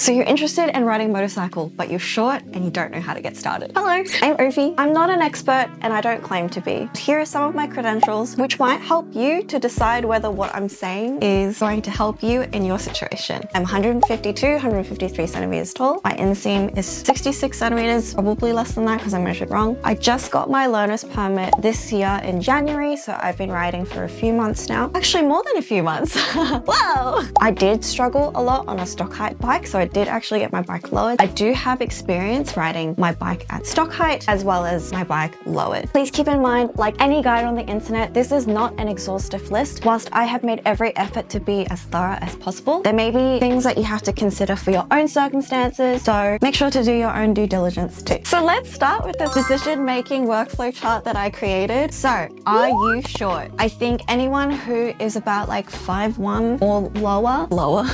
So you're interested in riding a motorcycle, but you're short and you don't know how to get started. Hello, I'm Ovi. I'm not an expert and I don't claim to be. Here are some of my credentials, which might help you to decide whether what I'm saying is going to help you in your situation. I'm 152, 153 centimeters tall. My inseam is 66 centimeters, probably less than that because I measured wrong. I just got my learner's permit this year in January, so I've been riding for a few months now. Actually, more than a few months. Whoa! I did struggle a lot on a stock height bike, so I did actually get my bike lowered. I do have experience riding my bike at stock height as well as my bike lowered. Please keep in mind, like any guide on the internet, this is not an exhaustive list. Whilst I have made every effort to be as thorough as possible, there may be things that you have to consider for your own circumstances, so make sure to do your own due diligence too. So let's start with the decision-making workflow chart that I created. So, are you short? I think anyone who is about like 5'1" or lower,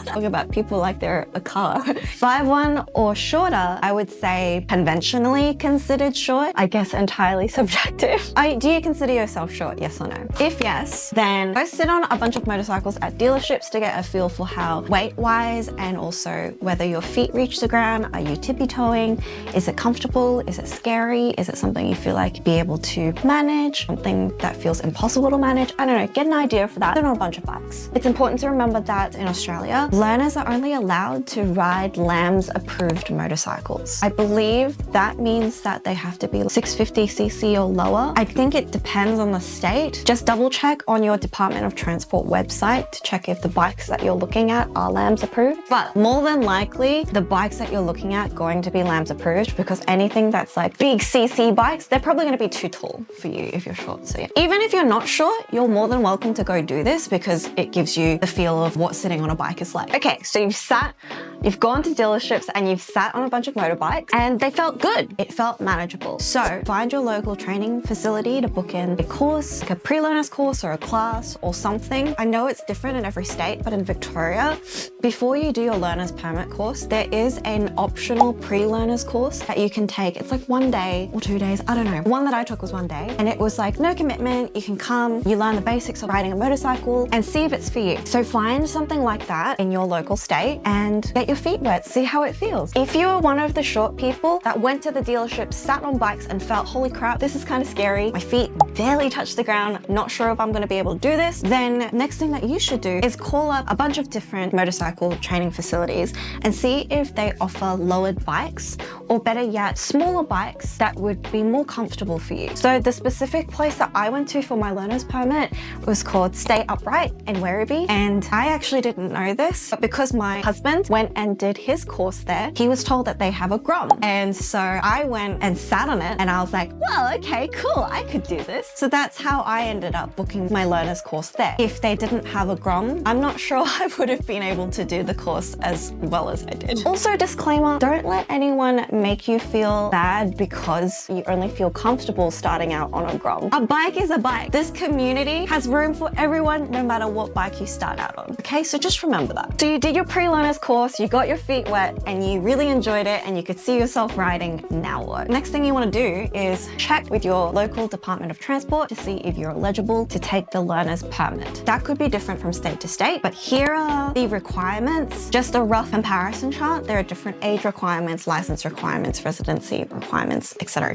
talking about people like they're a car, 5'1" or shorter, I would say conventionally considered short. I guess entirely subjective. Do you consider yourself short, yes or no? If yes, then go sit on a bunch of motorcycles at dealerships to get a feel for how weight-wise and also whether your feet reach the ground. Are you tippy-toeing? Is it comfortable? Is it scary? Is it something you feel like you'd be able to manage? Something that feels impossible to manage? I don't know, get an idea for that. Sit on a bunch of bikes. It's important to remember that in Australia, learners are only allowed to ride LAMS approved motorcycles. I believe that means that they have to be 650cc or lower. I think it depends on the state. Just double check on your Department of Transport website to check if the bikes that you're looking at are LAMS approved. But more than likely, the bikes that you're looking at going to be LAMS approved, because anything that's like big CC bikes, they're probably going to be too tall for you if you're short. So yeah, even if you're not short, you're more than welcome to go do this because it gives you the feel of what sitting on a bike is like. Okay, so you've gone to dealerships and you've sat on a bunch of motorbikes and they felt good. It felt manageable. So find your local training facility to book in a course, like a pre-learner's course or a class or something. I know it's different in every state, but in Victoria, before you do your learner's permit course, there is an optional pre-learner's course that you can take. It's like 1 day or 2 days, I don't know. One that I took was 1 day and it was like no commitment. You can come, you learn the basics of riding a motorcycle and see if it's for you. So find something like that in your local state and get your feet wet, see how it feels. If you are one of the short people that went to the dealership, sat on bikes and felt, holy crap, this is kind of scary, my feet barely touch the ground, not sure if I'm going to be able to do this, then next thing that you should do is call up a bunch of different motorcycle training facilities and see if they offer lowered bikes, or better yet, smaller bikes that would be more comfortable for you. So the specific place that I went to for my learner's permit was called Stay Upright in Werribee, and I actually didn't know this, but because my husband went and did his course there, he was told that they have a grom, and so I went and sat on it and I was like, well, okay, cool, I could do this. So that's how I ended up booking my learner's course there. If they didn't have a grom, I'm not sure I would have been able to do the course as well as I did. Also, disclaimer, don't let anyone make you feel bad because you only feel comfortable starting out on a grom. A bike is a bike. This community has room for everyone, no matter what bike you start out on. Okay, so just remember that. So you did your pre-learner's course, you got your feet wet and you really enjoyed it and you could see yourself riding. Now what? Next thing you want to do is check with your local Department of Transport to see if you're eligible to take the learner's permit. That could be different from state to state, but here are the requirements. Just a rough comparison chart. There are different age requirements, license requirements, residency requirements, etc.,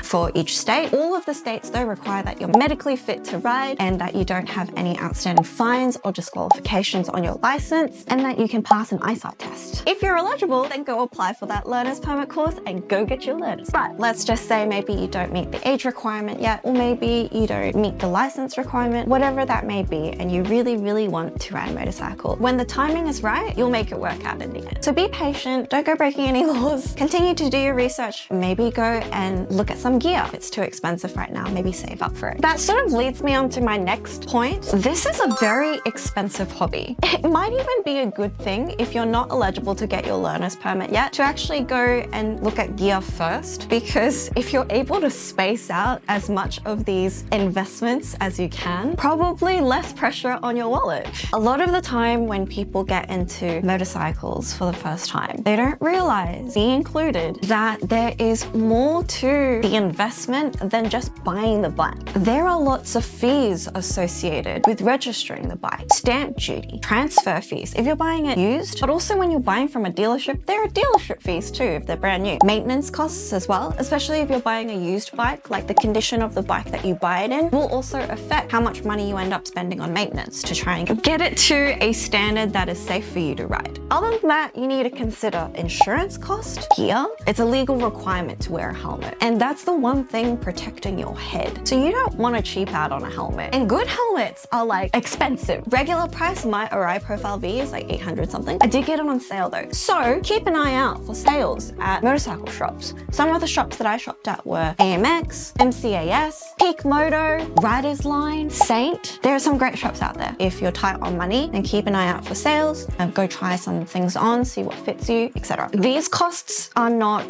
for each state. All of the states though require that you're medically fit to ride and that you don't have any outstanding fines or disqualifications on your license and that you can pass an eyesight test. If you're eligible, then go apply for that learner's permit course and go get your learners. But let's just say maybe you don't meet the age requirement yet, or maybe you don't meet the license requirement, whatever that may be, and you really, really want to ride a motorcycle. When the timing is right, you'll make it work out in the end. So be patient, don't go breaking any laws, continue to do your research, maybe go and look at some gear. If it's too expensive right now, maybe save up for it. That sort of leads me on to my next point. This is a very expensive hobby. It might even be a good thing if you're not eligible to get your learner's permit yet to actually go and look at gear first, because if you're able to space out as much of these investments as you can, probably less pressure on your wallet. A lot of the time when people get into motorcycles for the first time, they don't realize, me included, concluded that there is more to the investment than just buying the bike. There are lots of fees associated with registering the bike, stamp duty, transfer fees if you're buying it used, but also when you're buying from a dealership, there are dealership fees too if they're brand new. Maintenance costs as well, especially if you're buying a used bike, like the condition of the bike that you buy it in will also affect how much money you end up spending on maintenance to try and get it to a standard that is safe for you to ride. Other than that, you need to consider insurance cost, gear. It's a legal requirement to wear a helmet, and that's the one thing protecting your head. So you don't want to cheap out on a helmet. And good helmets are like expensive. Regular price, my Ori Profile V is like 800 something. I did get it on sale though. So keep an eye out for sales at motorcycle shops. Some of the shops that I shopped at were AMX, MCAS, Peak Moto, Riders Line, Saint. There are some great shops out there. If you're tight on money, then keep an eye out for sales and go try some things on, see what fits you, etc. These costs are not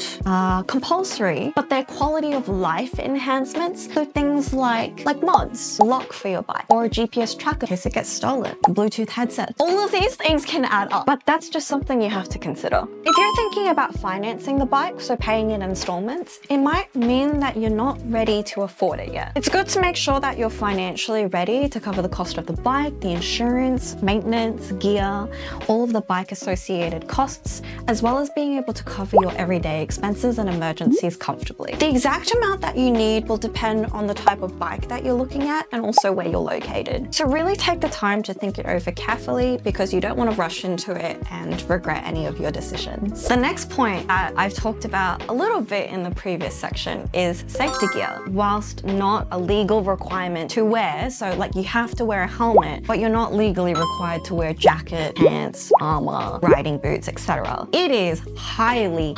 compulsory, but they're quality of life enhancements. So things like mods, lock for your bike, or a GPS tracker in case it gets stolen, a Bluetooth headset. All of these things can add up, but that's just something you have to consider. If you're thinking about financing the bike, so paying in installments, it might mean that you're not ready to afford it yet. It's good to make sure that you're financially ready to cover the cost of the bike, the insurance, maintenance, gear, all of the bike associated costs, as well as being able to cover your everyday expenses and emergencies comfortably. The exact amount that you need will depend on the type of bike that you're looking at and also where you're located. So really take the time to think it over carefully because you don't want to rush into it and regret any of your decisions. The next point that I've talked about a little bit in the previous section is safety gear. Whilst not a legal requirement to wear, so like you have to wear a helmet, but you're not legally required to wear jacket, pants, armor, riding boots, etc. It is highly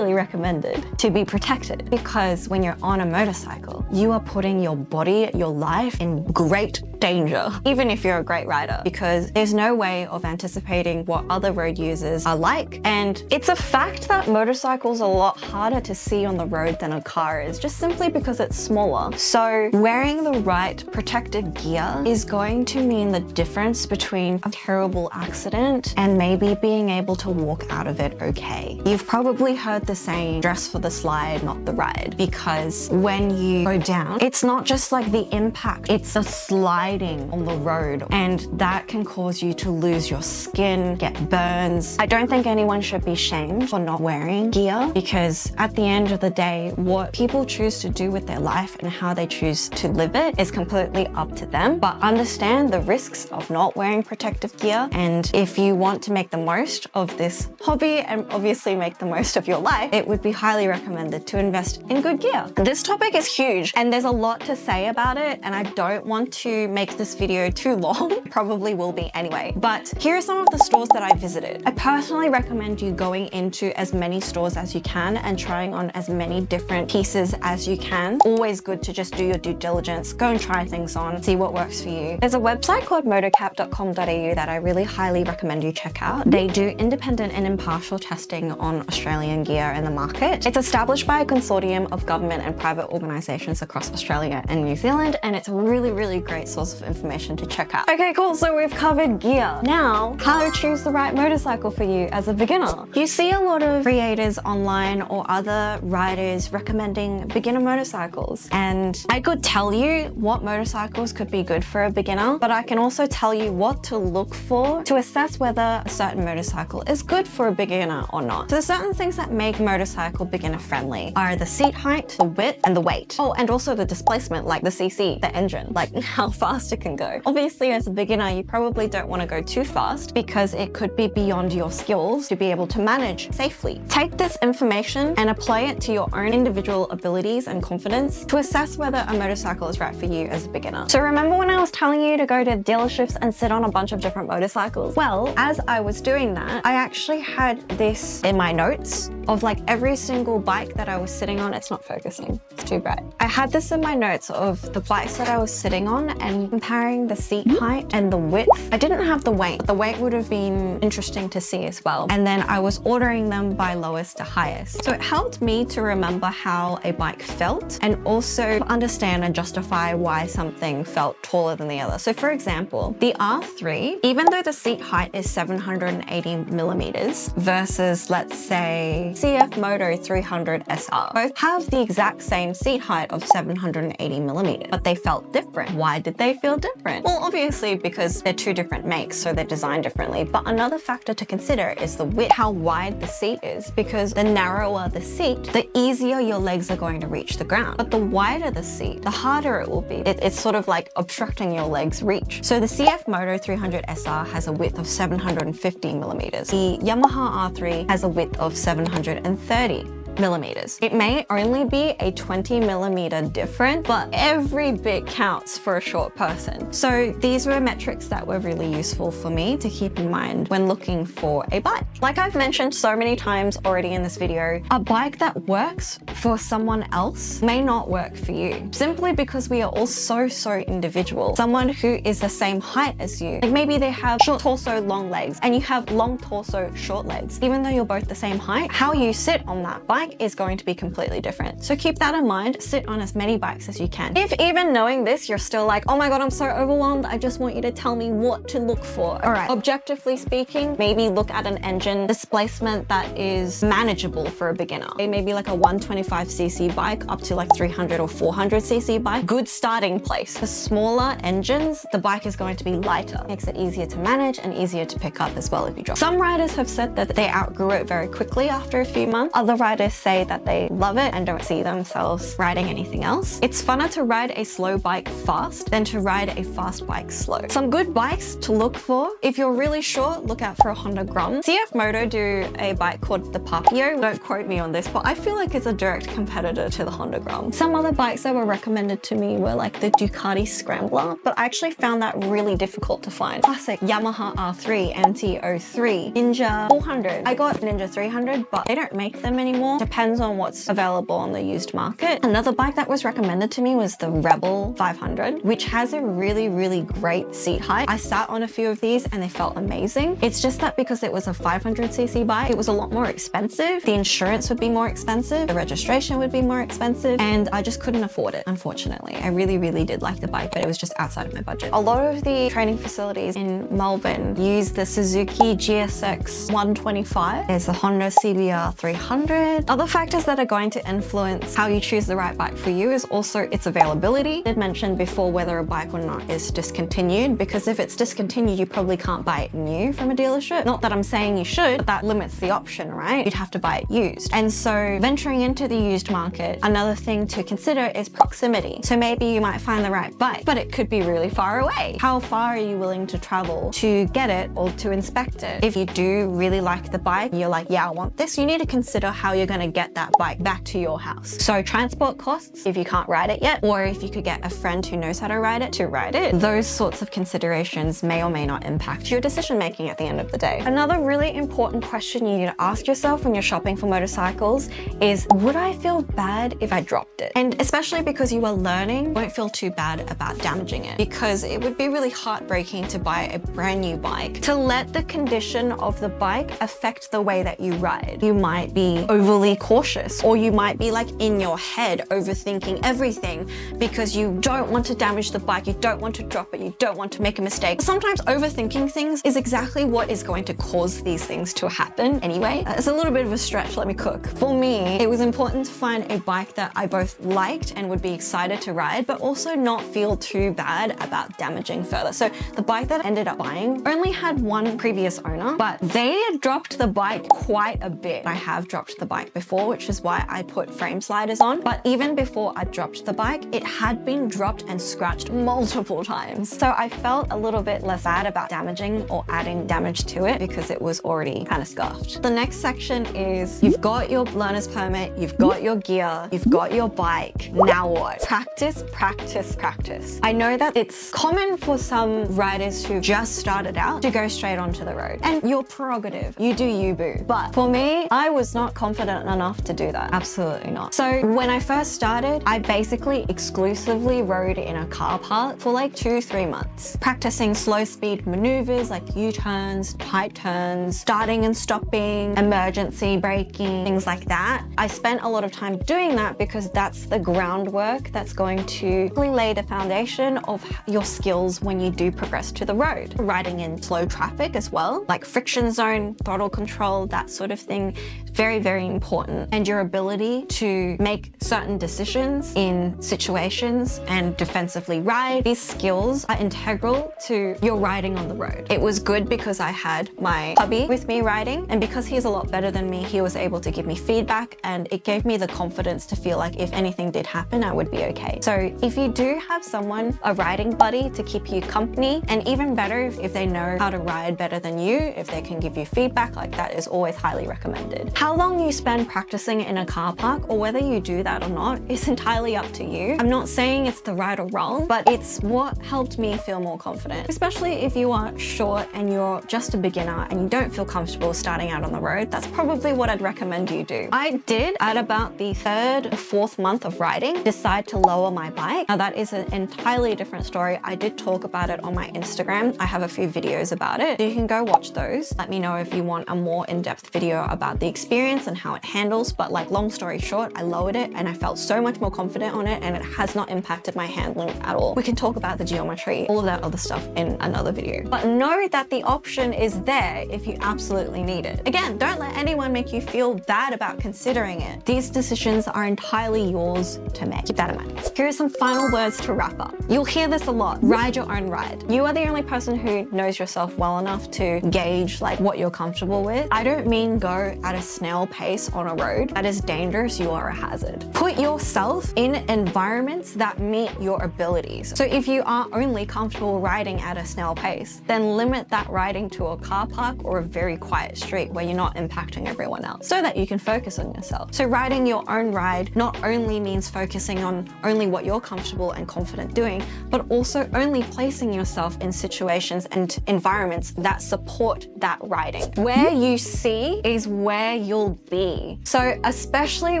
recommended to be protected because when you're on a motorcycle, you are putting your body, your life in great danger, even if you're a great rider, because there's no way of anticipating what other road users are like. And it's a fact that motorcycles are a lot harder to see on the road than a car is, just simply because it's smaller. So wearing the right protective gear is going to mean the difference between a terrible accident and maybe being able to walk out of it okay. You've probably heard the saying, dress for the slide, not the ride, because when you go down, it's not just like the impact, it's the sliding on the road, and that can cause you to lose your skin, get burns. I don't think anyone should be shamed for not wearing gear because at the end of the day, what people choose to do with their life and how they choose to live it is completely up to them. But understand the risks of not wearing protective gear, and if you want to make the most of this hobby and obviously make the most of your life, it would be highly recommended to invest in good gear. This topic is huge and there's a lot to say about it, and I don't want to make this video too long. Probably will be anyway. But here are some of the stores that I visited. I personally recommend you going into as many stores as you can and trying on as many different pieces as you can. Always good to just do your due diligence, go and try things on, see what works for you. There's a website called motocap.com.au that I really highly recommend you check out. They do independent and impartial testing on Australian gear in the market. It's established by a consortium of government and private organisations across Australia and New Zealand, and it's a really great source of information to check out. Okay, cool, so we've covered gear. Now, how to choose the right motorcycle for you as a beginner. You see a lot of creators online or other riders recommending beginner motorcycles, and I could tell you what motorcycles could be good for a beginner, but I can also tell you what to look for to assess whether a certain motorcycle is good for a beginner or not. So there's certain things that make motorcycle beginner friendly are the seat height, the width, and the weight. Oh, and also the displacement, like the CC, the engine, like how fast it can go. Obviously, as a beginner, you probably don't want to go too fast because it could be beyond your skills to be able to manage safely. Take this information and apply it to your own individual abilities and confidence to assess whether a motorcycle is right for you as a beginner. So remember when I was telling you to go to dealerships and sit on a bunch of different motorcycles? Well, as I was doing that, I actually had this in my notes of like every single bike that I was sitting on. It's not focusing, it's too bright. I had this in my notes of the bikes that I was sitting on and comparing the seat height and the width. I didn't have the weight, but the weight would have been interesting to see as well. And then I was ordering them by lowest to highest. So it helped me to remember how a bike felt and also understand and justify why something felt taller than the other. So for example, the R3, even though the seat height is 780 millimeters versus let's say CF Moto 300 SR. Both have the exact same seat height of 780 millimeters, but they felt different. Why did they feel different? Well, obviously because they're two different makes, so they're designed differently. But another factor to consider is the width, how wide the seat is, because the narrower the seat, the easier your legs are going to reach the ground. But the wider the seat, the harder it will be. It's sort of like obstructing your legs' reach. So the CF Moto 300 SR has a width of 750 millimeters. The Yamaha R3 has a width of 730 millimeters. It may only be a 20 millimeter difference, but every bit counts for a short person. So these were metrics that were really useful for me to keep in mind when looking for a bike. Like I've mentioned so many times already in this video, a bike that works for someone else may not work for you, simply because we are all so individual. Someone who is the same height as you, like maybe they have short torso, long legs, and you have long torso, short legs. Even though you're both the same height, how you sit on that bike is going to be completely different. So keep that in mind. Sit on as many bikes as you can. If even knowing this, you're still like, oh my God, I'm so overwhelmed, I just want you to tell me what to look for. All right, objectively speaking, maybe look at an engine displacement that is manageable for a beginner. Maybe like a 125cc bike up to like 300 or 400cc bike. Good starting place. For smaller engines, the bike is going to be lighter. Makes it easier to manage and easier to pick up as well if you drop. Some riders have said that they outgrew it very quickly after a few months. Other riders say that they love it and don't see themselves riding anything else. It's funner to ride a slow bike fast than to ride a fast bike slow. Some good bikes to look for. If you're really short, look out for a Honda Grom. CF Moto do a bike called the Papio. Don't quote me on this, but I feel like it's a direct competitor to the Honda Grom. Some other bikes that were recommended to me were like the Ducati Scrambler, but I actually found that really difficult to find. Classic Yamaha R3, MT-03, Ninja 400. I got Ninja 300, but they don't make them anymore. Depends on what's available on the used market. Another bike that was recommended to me was the Rebel 500, which has a really great seat height. I sat on a few of these and they felt amazing. It's just that because it was a 500cc bike, it was a lot more expensive. The insurance would be more expensive, the registration would be more expensive, and I just couldn't afford it, unfortunately. I really did like the bike, but it was just outside of my budget. A lot of the training facilities in Melbourne use the Suzuki GSX 125. There's the Honda CBR 300. Other factors that are going to influence how you choose the right bike for you is also its availability. I did mention before whether a bike or not is discontinued, because if it's discontinued, you probably can't buy it new from a dealership. Not that I'm saying you should, but that limits the option, right? You'd have to buy it used. And so venturing into the used market, another thing to consider is proximity. So maybe you might find the right bike, but it could be really far away. How far are you willing to travel to get it or to inspect it? If you do really like the bike, you're like, yeah, I want this, you need to consider how you're going to get that bike back to your house. So transport costs, if you can't ride it yet, or if you could get a friend who knows how to ride it to ride it, those sorts of considerations may or may not impact your decision making at the end of the day. Another really important question you need to ask yourself when you're shopping for motorcycles is, would I feel bad if I dropped it? And especially because you are learning, don't feel too bad about damaging it, because it would be really heartbreaking to buy a brand new bike, to let the condition of the bike affect the way that you ride. You might be overly cautious, or you might be like in your head overthinking everything because you don't want to damage the bike, you don't want to drop it, you don't want to make a mistake. Sometimes overthinking things is exactly what is going to cause these things to happen anyway. It's a little bit of a stretch, let me cook. For me, it was important to find a bike that I both liked and would be excited to ride, but also not feel too bad about damaging further. So the bike that I ended up buying only had one previous owner, but they had dropped the bike quite a bit. I have dropped the bike before, which is why I put frame sliders on. But even before I dropped the bike, it had been dropped and scratched multiple times. So I felt a little bit less bad about damaging or adding damage to it because it was already kind of scuffed. The next section is, you've got your learner's permit, you've got your gear, you've got your bike. Now what? Practice, practice, practice. I know that it's common for some riders who just started out to go straight onto the road, and your prerogative, you do you boo. But for me, I was not confident confident enough to do that? Absolutely not. So when I first started, I basically exclusively rode in a car park for like 2-3 months, practicing slow speed maneuvers like U-turns, tight turns, starting and stopping, emergency braking, things like that. I spent a lot of time doing that because that's the groundwork that's going to really lay the foundation of your skills when you do progress to the road. Riding in slow traffic as well, like friction zone, throttle control, that sort of thing, very, very important. And your ability to make certain decisions in situations and defensively ride, these skills are integral to your riding on the road. It was good because I had my hubby with me riding, and because he's a lot better than me, he was able to give me feedback, and it gave me the confidence to feel like if anything did happen, I would be okay. So if you do have someone, a riding buddy to keep you company, and even better if they know how to ride better than you, if they can give you feedback, like that is always highly recommended. How long you spend practicing in a car park, or whether you do that or not, is entirely up to you. I'm not saying it's the right or wrong, but it's what helped me feel more confident, especially if you are short and you're just a beginner and you don't feel comfortable starting out on the road. That's probably what I'd recommend you do. I did, at about the 3rd or 4th month of riding, decide to lower my bike. Now that is an entirely different story. I did talk about it on my Instagram. I have a few videos about it. You can go watch those. Let me know if you want a more in-depth video about the experience and how it handles. But like, long story short, I lowered it and I felt so much more confident on it, and it has not impacted my handling at all. We can talk about the geometry, all of that other stuff in another video. But know that the option is there if you absolutely need it. Again, don't let anyone make you feel bad about considering it. These decisions are entirely yours to make. Keep that in mind. Here are some final words to wrap up. You'll hear this a lot. Ride your own ride. You are the only person who knows yourself well enough to gauge like what you're comfortable with. I don't mean go at a snail pace on a road. That is dangerous. You are a hazard. Put yourself in environments that meet your abilities. So if you are only comfortable riding at a snail pace, then limit that riding to a car park or a very quiet street where you're not impacting everyone else, so that you can focus on yourself. So riding your own ride not only means focusing on only what you're comfortable and confident doing, but also only placing yourself in situations and environments that support that riding. Where you see is where you'll be. So especially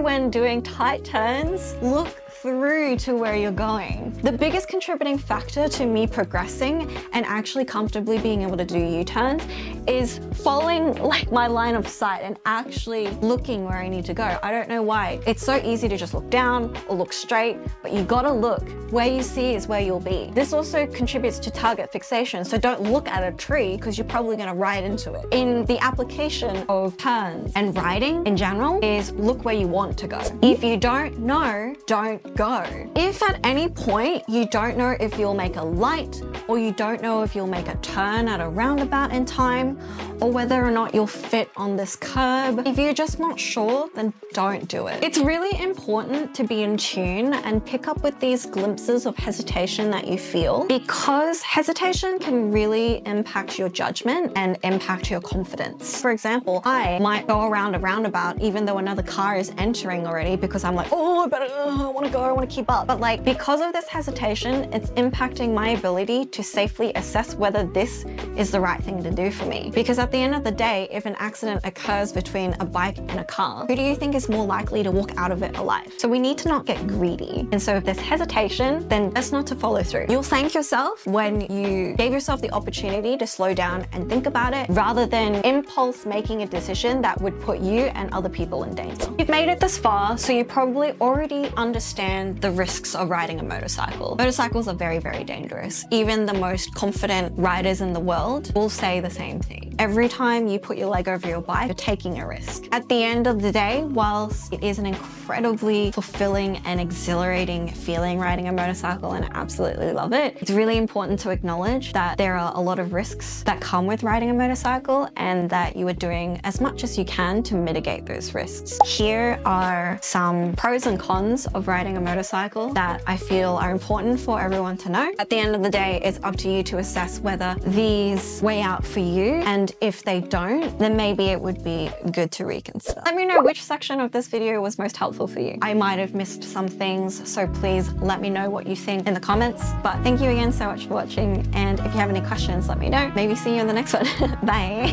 when doing tight turns, look through to where you're going. The biggest contributing factor to me progressing and actually comfortably being able to do U-turns is following like my line of sight and actually looking where I need to go. I don't know why. It's so easy to just look down or look straight, but you gotta look. Where you see is where you'll be. This also contributes to target fixation, so don't look at a tree because you're probably gonna ride into it. In the application of turns and riding in general is look where you want to go. If you don't know, don't go. If at any point you don't know if you'll make a light, or you don't know if you'll make a turn at a roundabout in time, or whether or not you'll fit on this curb, if you're just not sure, then don't do it. It's really important to be in tune and pick up with these glimpses of hesitation that you feel, because hesitation can really impact your judgment and impact your confidence. For example, I might go around a roundabout even though another car is entering already, because I'm like, oh, I want to go, I want to keep up. But like, because of this hesitation, it's impacting my ability to safely assess whether this is the right thing to do for me. Because at the end of the day, if an accident occurs between a bike and a car, who do you think is more likely to walk out of it alive? So we need to not get greedy. And so if there's hesitation, then that's not to follow through. You'll thank yourself when you gave yourself the opportunity to slow down and think about it, rather than impulse making a decision that would put you and other people in danger. You've made it this far, so you probably already understand the risks of riding a motorcycle. Motorcycles are very, very dangerous. Even the most confident riders in the world will say the same thing. Every time you put your leg over your bike, you're taking a risk. At the end of the day, whilst it is an incredibly fulfilling and exhilarating feeling riding a motorcycle, and I absolutely love it, it's really important to acknowledge that there are a lot of risks that come with riding a motorcycle, and that you are doing as much as you can to mitigate those risks. Here are some pros and cons of riding a motorcycle that I feel are important for everyone to know. At the end of the day, it's up to you to assess whether these weigh out for you, and if they don't, then maybe it would be good to reconsider. Let me know which section of this video was most helpful for you. I might have missed some things, so please let me know what you think in the comments. But thank you again so much for watching, and if you have any questions, let me know. Maybe see you in the next one. Bye.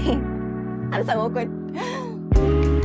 I'm so awkward.